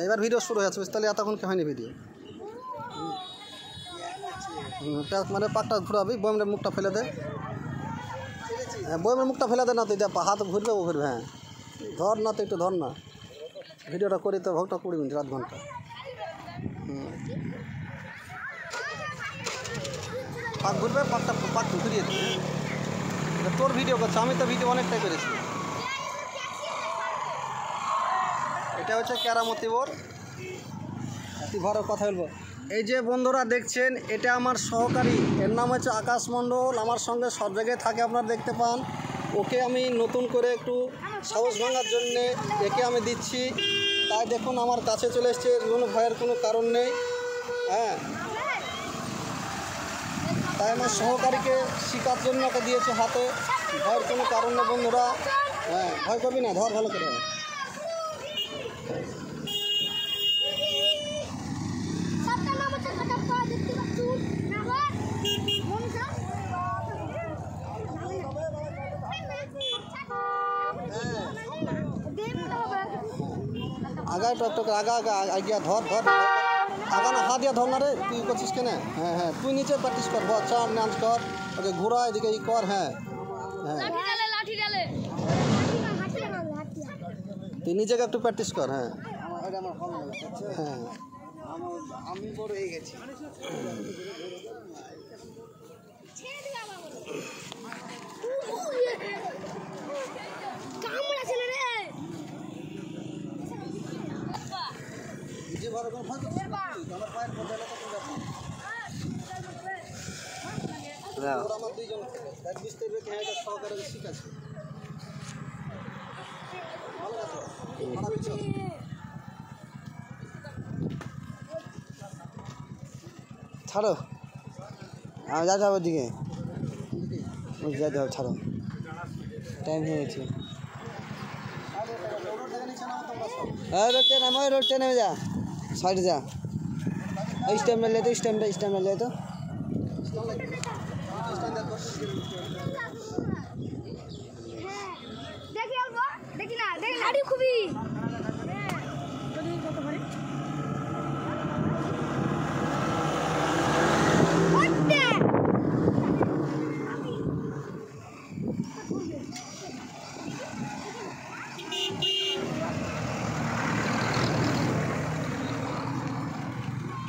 এবার ভিডিও শুরু হয়েছে, তাহলে এতক্ষণ কে হয়নি ভিডিও। মানে পাকটা ঘুরাবি, বইমের মুখটা ফেলে দে। হ্যাঁ, বইমের মুখটা ফেলে দে না, তুই হাত ঘুরবে, ও ঘুরবে। হ্যাঁ, ধর না, তো একটু ধর না, ভিডিওটা করি তো, ভোগটা 20 মিনিট, আধ ঘন্টা। পাক ঘুরবে, পাক ঘুরিয়ে দিবি। তোর ভিডিও করছে, আমি তো ভিডিও অনেকটাই করেছি। এটা হচ্ছে কেরামতি বোর, তুই ঘরে কথা বলবো। এই যে বন্ধুরা দেখছেন, এটা আমার সহকারী, এর নাম হচ্ছে আকাশ মণ্ডল। আমার সঙ্গে সব জায়গায় থাকে, আপনারা দেখতে পান। ওকে আমি নতুন করে একটু সাহস ভাঙার জন্যে একে আমি দিচ্ছি, তাই দেখুন আমার কাছে চলে এসছে। কোনো ভয়ের কোনো কারণ নেই। হ্যাঁ, তাই আমার সহকারীকে শেখার জন্য ওকে দিয়েছে হাতে, ভয়ের কোনো কারণ নেই বন্ধুরা। হ্যাঁ, ভয় করবি না, ধর ভালো করে। আগায় টক আগা আগিয়া ধর আগা না, হাত দিয়া ধর না রে, তুই করছিস কেন? হ্যাঁ হ্যাঁ, তুই নিচে প্র্যাকটিস কর, চার নাচ কর, ওকে ঘোরা, এদিকে ই কর। হ্যাঁ হ্যাঁ, তুই নিজেকে একটু প্র্যাকটিস কর। হ্যাঁ হ্যাঁ, আমি বড় হয়ে গেছি। আমার দুইজন সহকারে শিখাচ্ছে। ছাড়ো, আমি যা যাবো দিকে, যেতে হবে, ছাড়ো, টাইম হয়ে গেছে। रोड में जा, साइड जा, इस टाइम में ले तो, इस टाइम में ले तो। देखी ना, देख लाड़ी खूबी।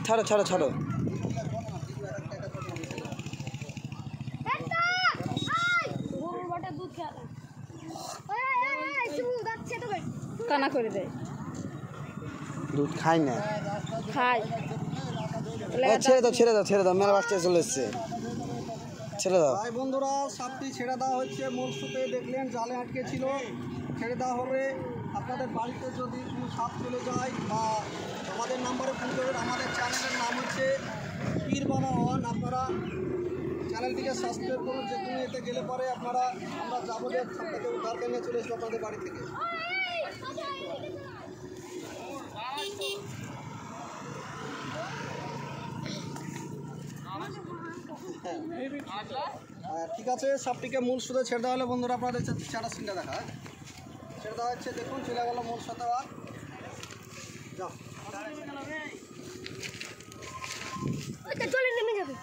ছাড়ো ছাড়ো ছাড়ো, কানা করে দেয়, দুধ খাই না, খাই। ছেড়ে দাও, মেলা বাচ্চা চলে এসছে, ছেড়ে দাও। ভাই বন্ধুরা, সাপটি ছেড়ে দেওয়া হচ্ছে। মূল সুতে দেখলেন জালে আটকে ছিল, ছেড়ে দেওয়া হবে। আপনাদের বাড়িতে যদি কোনো সাপ চলে যায়, বা আমাদের নাম্বারে ফোন করবেন। আমাদের চ্যানেলের নাম হচ্ছে পীর বাবা ওয়ান। আপনারা চ্যানেলটিকে সাবস্ক্রাইব করুন। যে কোনো এতে গেলে পরে আমরা যাবতীয় সাপটাকে উদ্ধার করে নিয়ে চলে এসবো আপনাদের বাড়ি থেকে। ঠিক আছে, সাপটিকে মূল সুদে ছেড়ে দেওয়া হলে বন্ধুরা, আপনারা দেখছেন চারা সিনটা দেখা ছেড়ে দেওয়া হচ্ছে। দেখুন চলে গেল মূল সাথে। আর যাও, চলে নেমে যাবে।